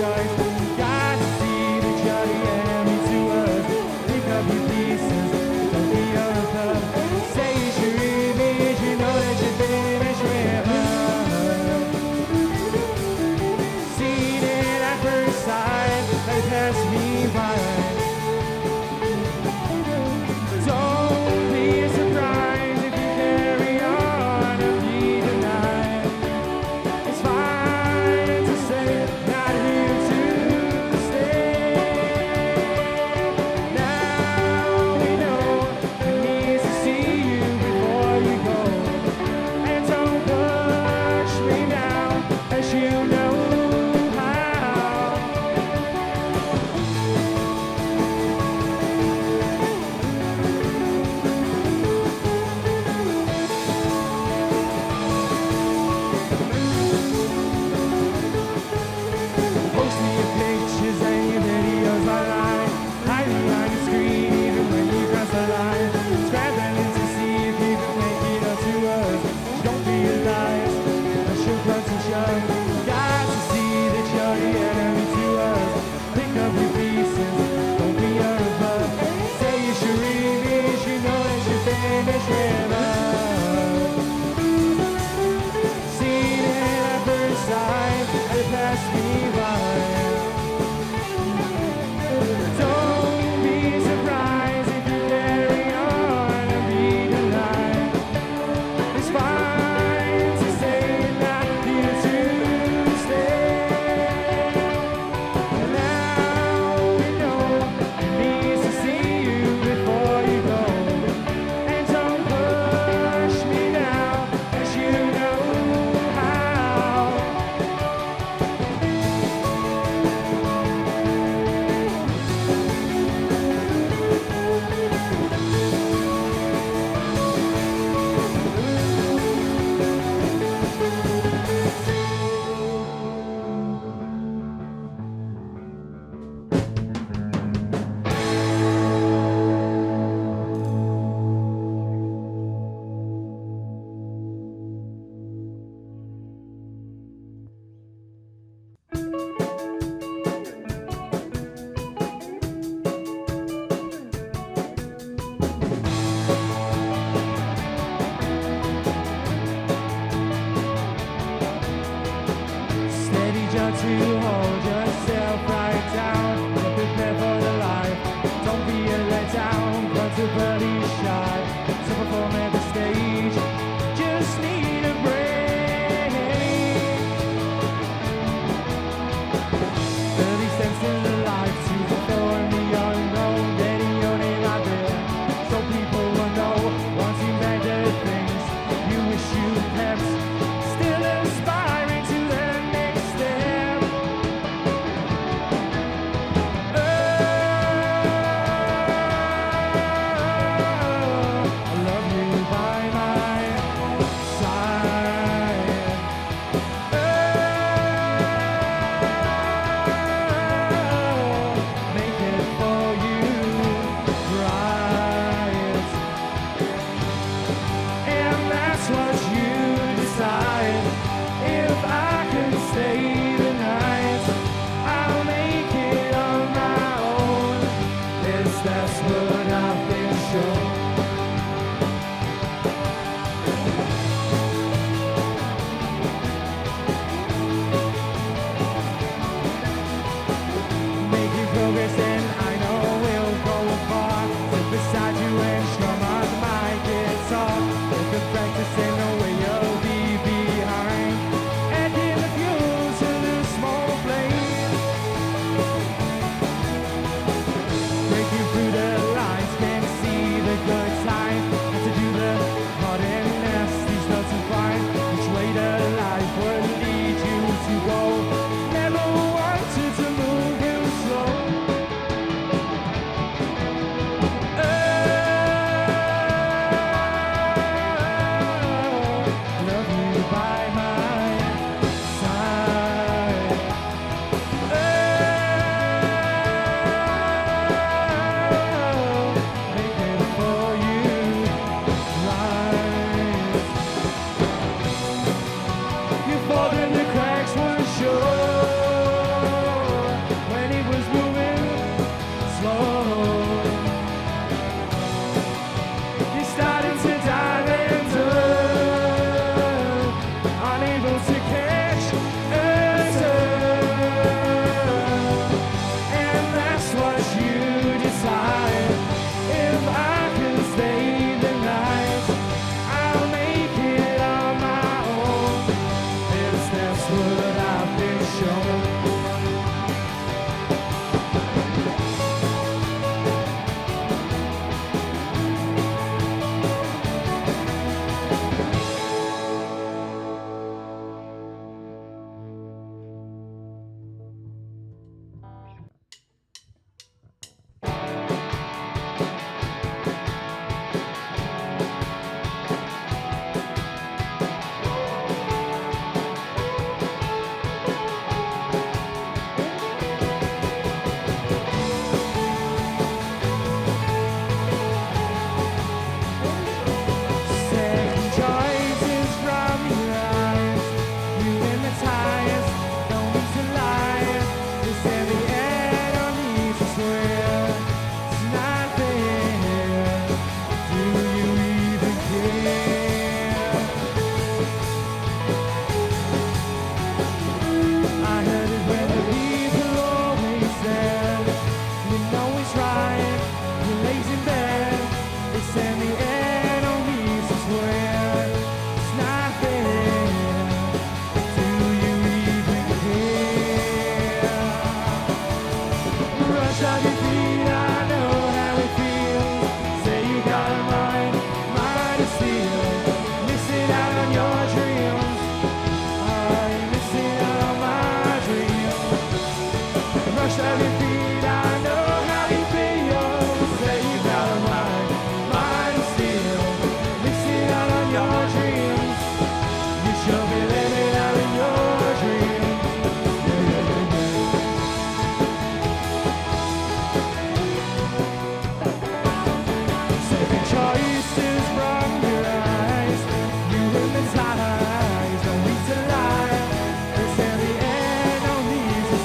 choice. Got to see the jolly enemy to us. Pick up your pieces, don't be over club. Say it's your image, you know that you're finished with us. Seen it at first sight, they pass me by. Don't be surprised if you carry on and be denied. It's fine to say not here to stay. Now we know we need to see you before you go. And don't push me down as you know how. Post me your pictures and your videos online. Hide behind the screen even when you cross the line. Scrambling to see if you can make it up to us. Don't realize I should run to shove. Got to see that you're the enemy to us. Pick up your pieces, don't be above. Say it's your image, you know that you're finished with us. Seen it at first sight, it passed me by. Don't be surprised if you carry on and be denied. It's fine to say not here to stay. Now we know we need to see you before you go. And don't push me down as you know how. Steady jump to hold yourself right down and prepare for the life. Don't be a letdown, comfortably shy. To perform at the stage, just need a break. 30 steps in the life to perform the unknown. Getting your name out there so people will know. Wanting better things you wish you kept. Still aspiring to the next step. I love you by my side.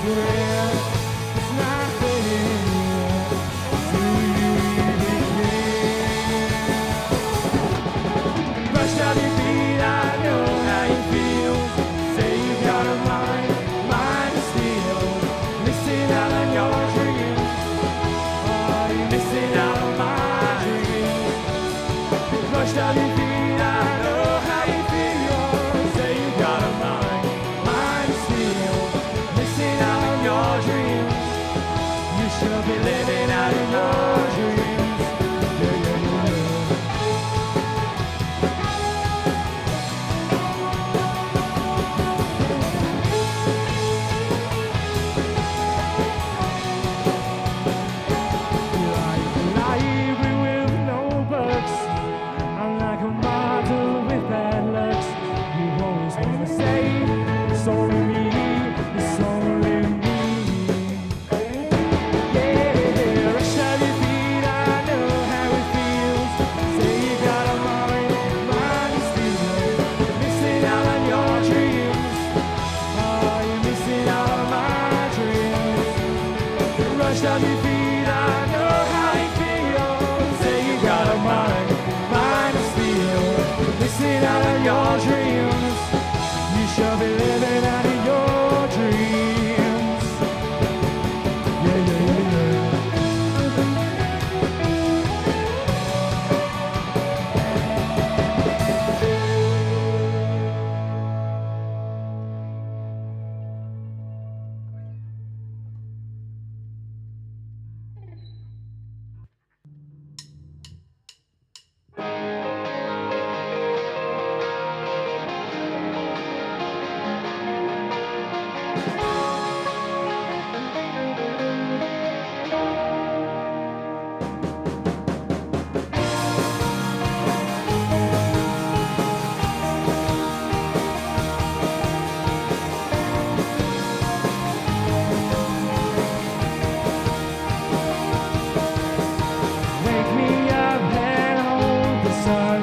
regret. It's not fair. Do you even care? Brushed off your feet, I know how you feel. Say you got a mind of steel. Missing out on your dreams. Oh, you're missing out on my dreams. Brushed off your feet, I know how you feel. Say you got a mind of steel. Missing out on your dreams. You should be living out in your dreams. Yeah, yeah, yeah, yeah. Library with no books. I'm like a model with bad looks. You always wanna say it's only me, it's only me. Yeah, rush out your feet, I know how it feels. Say you got a mind of steel. Missing out on your dreams. Oh, you're missing out on my dreams. Rush out your feet, I know how you feel. Say you got a mind of steel. Missing out on your dreams. You should be living out of your dreams. Yeah, yeah, yeah, yeah. Wake me up and hold the sun.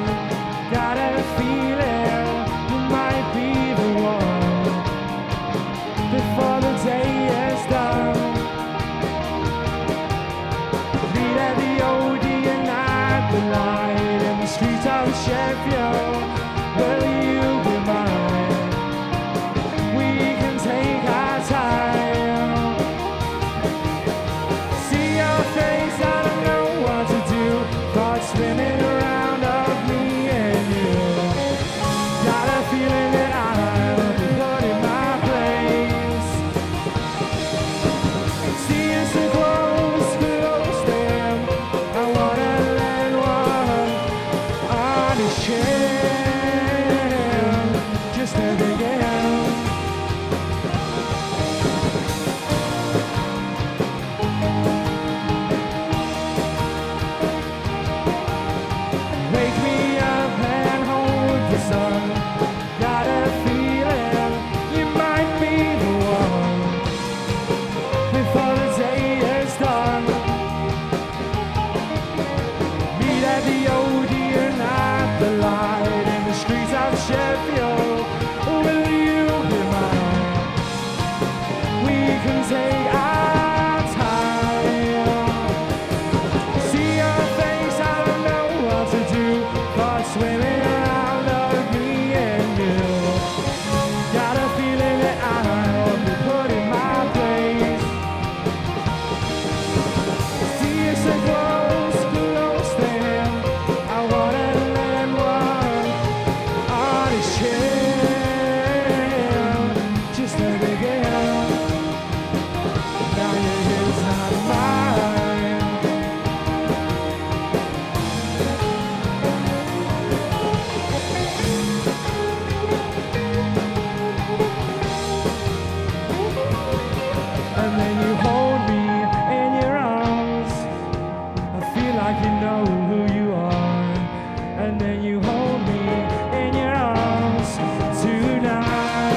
Got a feeling you might be the one. Before the day is done, read at the Odeon at the light in the streets of Sheffield. Will you be mine? We can take our time. See your face, I don't know what to do. Thoughts swimming around of me and you. Got a feeling that I'll be put in my place. See you so close, close then. I wanna land one on his chin. Just to begin. Wake me up and hold the sun. Got a feeling you might be the one. Before the day is done, meet at the Odeon at the light in the streets of Sheffield. Will you be mine? We can take our time. See your face, I don't know what to do. Thoughts swimming around of me and you. Got a feeling that I'll be put in my place. See you so close, close then. I wanna land one on his chin. Just to begin. Now you're his, not mine. And then you hold me in your arms. I feel like you know who you are. And then you hold me in your arms tonight.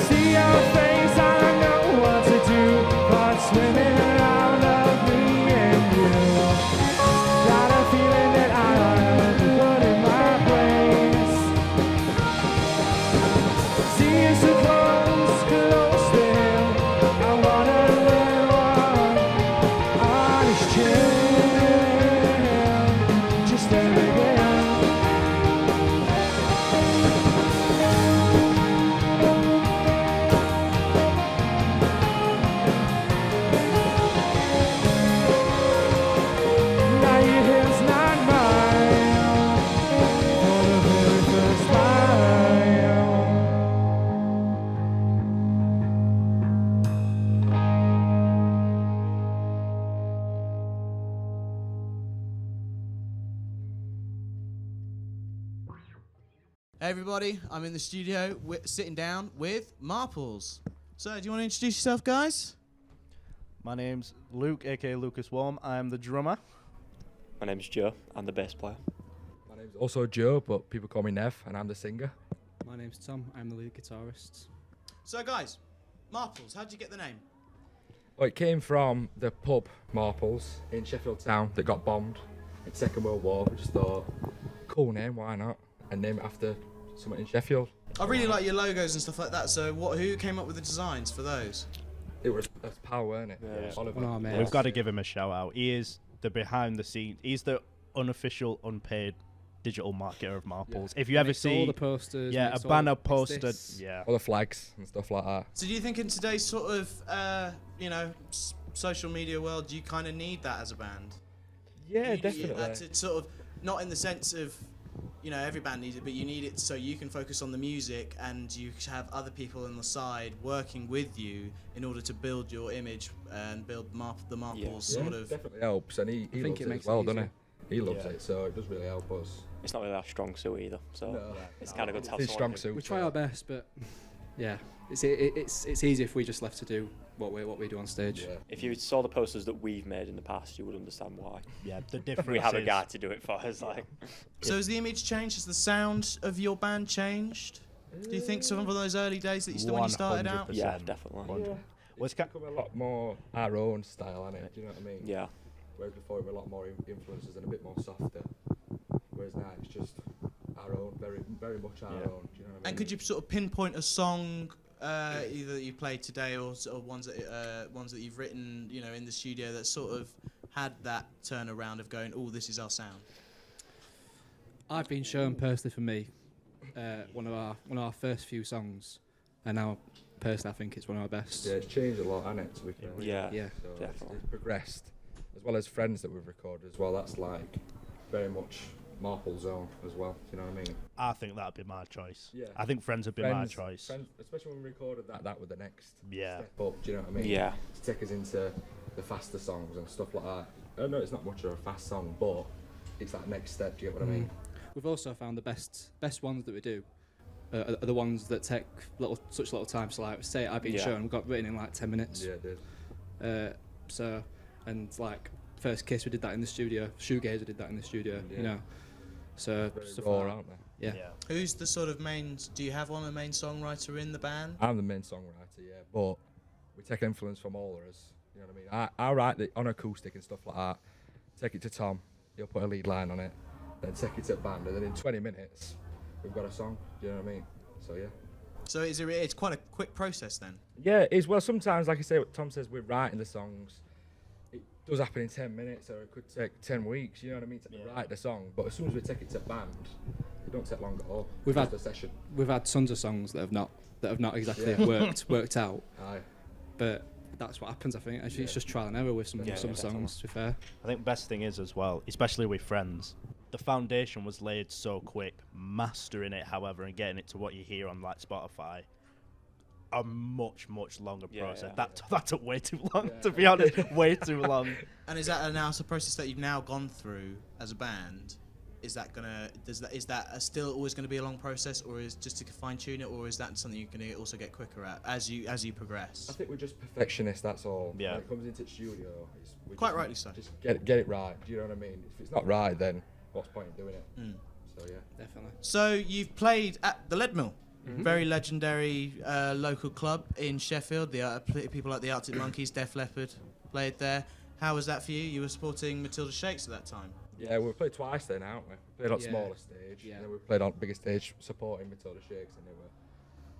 See your face, I don't know what to do. Thoughts swimming around of me and you. Got a feeling that I'll be put in my place. See you so close, Hey everybody, I'm in the studio sitting down with Marples. So, do you want to introduce yourself, guys? My name's Luke, aka Lucas Worm. I'm the drummer. My name's Joe. I'm the bass player. My name's also Joe, but people call me Nev, and I'm the singer. My name's Tom. I'm the lead guitarist. So, guys, Marples, how'd you get the name? Well, it came from the pub Marples in Sheffield town that got bombed in Second World War. We just thought, cool name, why not? And name it after someone in Sheffield. I really like your logos and stuff like that. So, who came up with the designs for those? It was that's Pal, weren't it? Yeah. Oliver. One of our mates. We've got to give him a shout out. He is the behind the scenes. He's the unofficial, unpaid digital marketer of Marples. If you ever Makes all see the posters. a makes all banner makes posted, this. yeah. All the flags and stuff like that. So, do you think in today's sort of, social media world, do you kind of need that as a band? Yeah, You had to sort of, not in the sense of, every band needs it, but you need it so you can focus on the music and you have other people on the side working with you in order to build your image and build the Marples sort of. Definitely helps, and he think loves it it makes as well, it doesn't easier. he? He loves Yeah. it, so it does really help us. It's not really our strong suit either, so it's kind of good to have It's his someone strong who- suit. We try our best, but yeah, it's easy if we just left to do what we do on stage. Yeah. If you saw the posters that we've made in the past, you would understand why. Yeah, the difference We have a is- guy to do it for us. Like, So has the image changed? Has the sound of your band changed? Do you think some of those early days that you still when you started out? 100%. yeah, definitely. Well, it's Become a lot more our own style, isn't it? Do you know what I mean? Yeah, Whereas before it was a lot more influences and a bit more softer. Whereas now it's just our own, very much our own. Do you know what I mean? And could you sort of pinpoint a song, either that you played today or sort of ones that you've written, in the studio that sort of had that turnaround of going, oh, this is our sound? I've been shown personally for me one of our first few songs, and now personally I think it's one of our best. Yeah, it's changed a lot, hasn't it? To be fair. yeah, Yeah. So definitely. it's progressed, as well as Friends that we've recorded as well. That's like very much Marple zone as well. Do you know what I mean? I think that'd be my choice. Yeah. I think Friends would be my choice. Friends, especially when we recorded that was the next Yeah. step up. Do you know what I mean? Yeah. To take us into the faster songs and stuff like that. I know it's not much of a fast song, but it's that next step. Do you get what I mean? We've also found the best ones that we do are the ones that take such little time. So like say I've been Yeah. shown, we got written in like 10 minutes. Yeah, it did. And like First Kiss, we did that in the studio. Shoegazer did that in the studio. Yeah. So Very stuff raw, like that. aren't they? Yeah. Who's the sort of main? Do you have a main songwriter in the band? I'm the main songwriter, yeah, but we take influence from all of us. You know what I mean? I write it on acoustic and stuff like that. Take it to Tom, he'll put a lead line on it. Then take it to band, and then in 20 minutes, we've got a song. Do you know what I mean? So yeah. So it's quite a quick process then. Yeah, it is. Well, sometimes, like I say, what Tom says, we're writing the songs. It does happen in 10 minutes, or it could take 10 weeks. You know what I mean? To write the song, but as soon as we take it to band, it don't take long at all. We've Just had- a session. We've had tons of songs that have not exactly Yeah. worked out, Aye. but that's what happens. I think actually it's just trial and error with some Yeah, songs. definitely. To be fair, I think best thing is as well, especially with Friends, the foundation was laid so quick. Mastering it, however, and getting it to what you hear on like Spotify, a much longer Yeah, process. yeah. That took way too long, to be honest. Way too long. And is that now a process that you've now gone through as a band? Is that still always going to be a long process, or is just to fine tune it, or is that something you're going to also get quicker at as you progress? I think we're just perfectionists, that's all. Yeah. When it comes into the studio, we Quite just- rightly so. Just get it right. Do you know what I mean? If it's not right, then what's the point in doing it? So yeah. definitely. So you've played at the Lead Mill, very legendary local club in Sheffield. The people like the Arctic Monkeys, Def Leppard played there. How was that for you? You were supporting Matilda Shakes at that time. Yeah, we played twice then, haven't we? We played on Yeah. smaller stage, Yeah. and then we played on bigger stage supporting Matilda Shakes, and they were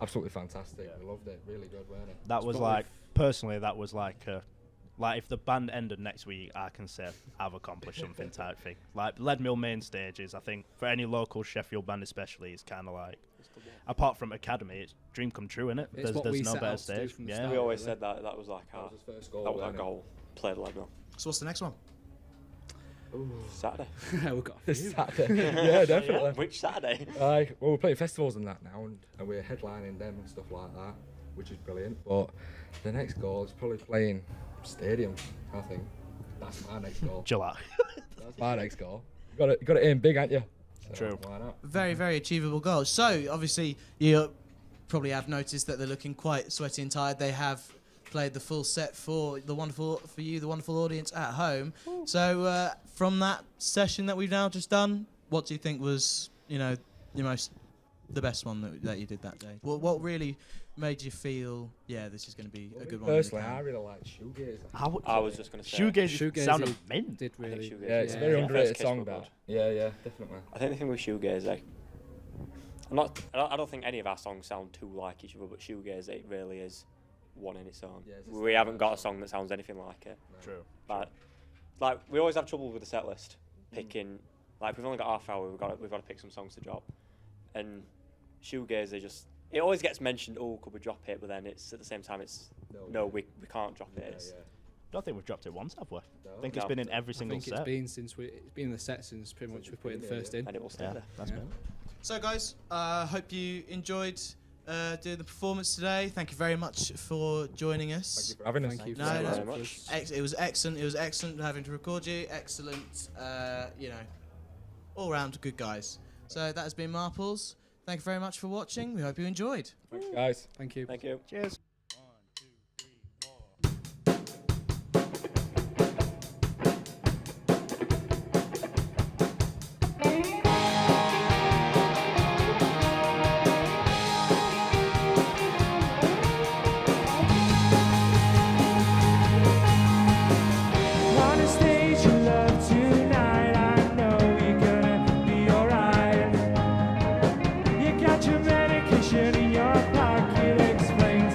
absolutely fantastic. Yeah. We loved it. Really good, weren't it? That was But like, personally, that was like if the band ended next week, I can say I've accomplished something type thing. Like Lead Mill main stages, I think for any local Sheffield band especially, it's kind of like, apart from Academy, it's dream come true, innit? It's what we There's no set better out to do stage. from the Yeah. start. We always really. said that was like That our was his first goal. that was our wasn't it? goal. Play the Lego. So what's the next one? Saturday. We've got a This few. Saturday. Yeah, definitely. Which Saturday? Well, we're playing festivals and that now, and we're headlining them and stuff like that, which is brilliant. But the next goal is probably playing stadium. I think that's my next goal. Chill out. That's my next goal. You got to aim big, ain't you? So True. Why not? Very, very achievable goals. So, obviously, you probably have noticed that they're looking quite sweaty and tired. They have played the full set for the wonderful audience at home. So, from that session that we've now just done, what do you think was, the best one that you did that day? What really made you feel, this is going to be a good one? Personally, I really like Shoegaze. I was just going to say. Shoegaze sounded mint. Did I think really. Shoegaze Yeah, it's a was- very I think underrated First Kiss song, were that. good. Yeah, definitely. I think the thing with Shoegaze, I don't think any of our songs sound too like each other, but Shoegaze, it really is one in its own. Yeah, it's a We haven't got a song that sounds anything like it. True. But like we always have trouble with the set list picking. Like we've only got half hour. We've got to pick some songs to drop, and Shoegaze, it always gets mentioned. Oh, could we drop it? But then it's at the same time it's no, we can't drop it. It's, I don't think we've dropped it once, have we? No. I think No. it's been in every I single think it's set. been it's been in the set since pretty much we put it first in. and it will stay Yeah, there. that's Yeah. mint. So, guys, hope you enjoyed doing the performance today. Thank you very much for joining us. Thank you for having us. Thank you No, for no. very much. It was excellent. It was excellent having to record you. Excellent, all round good guys. So that has been Marples. Thank you very much for watching. We hope you enjoyed. Thanks, guys. Thank you. Thank you. Cheers. On a stage you love tonight, I know you're gonna be alright. You got your medication in your pocket, explains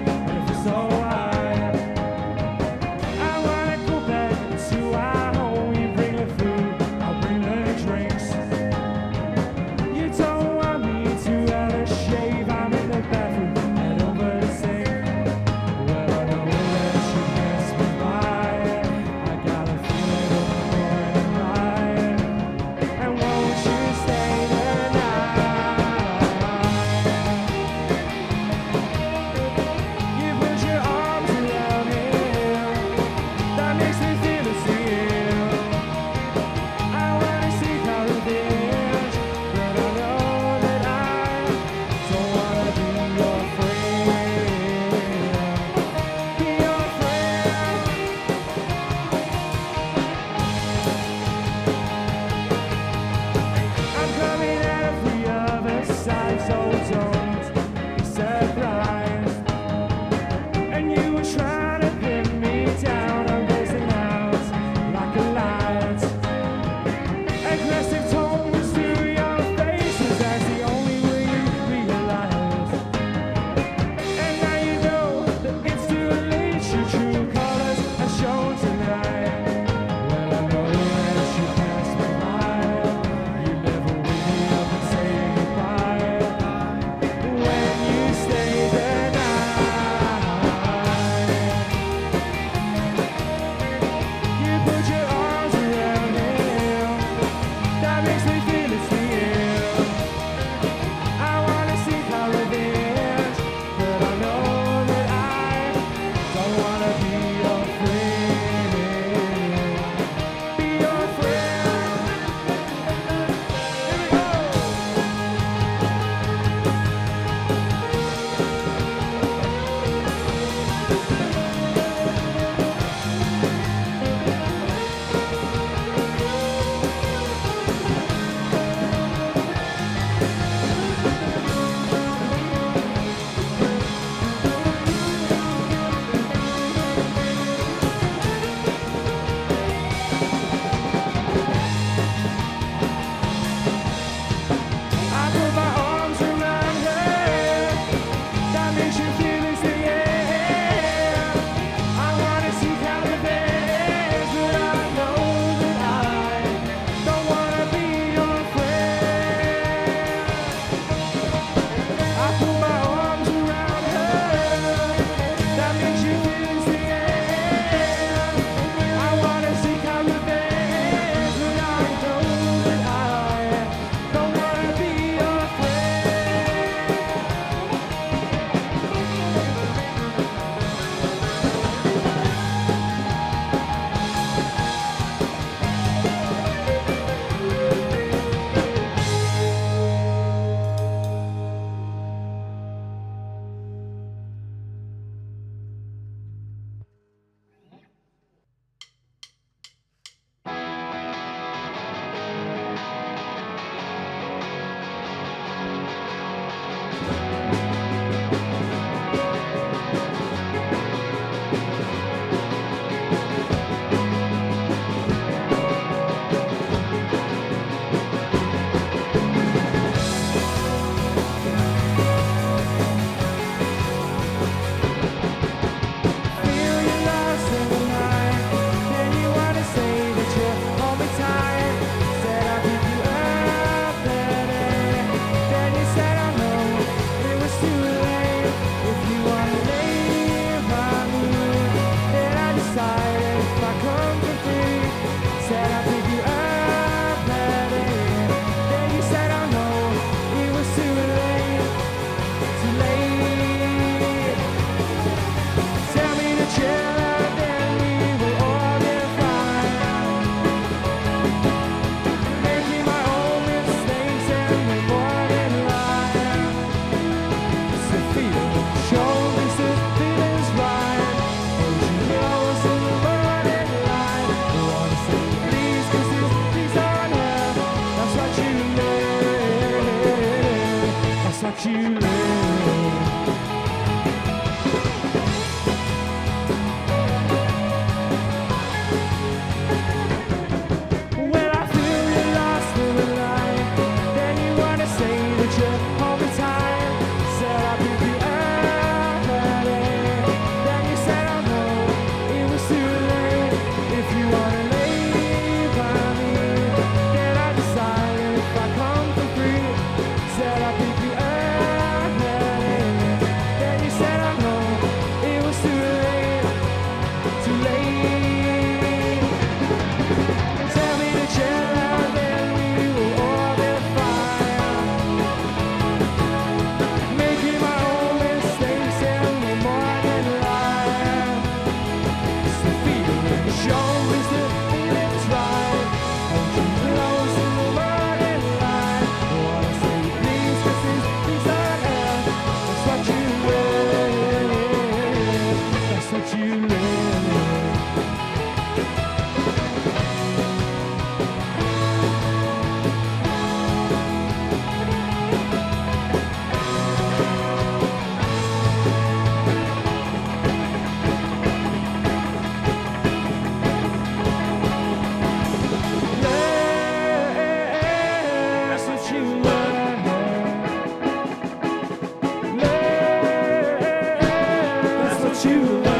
you love.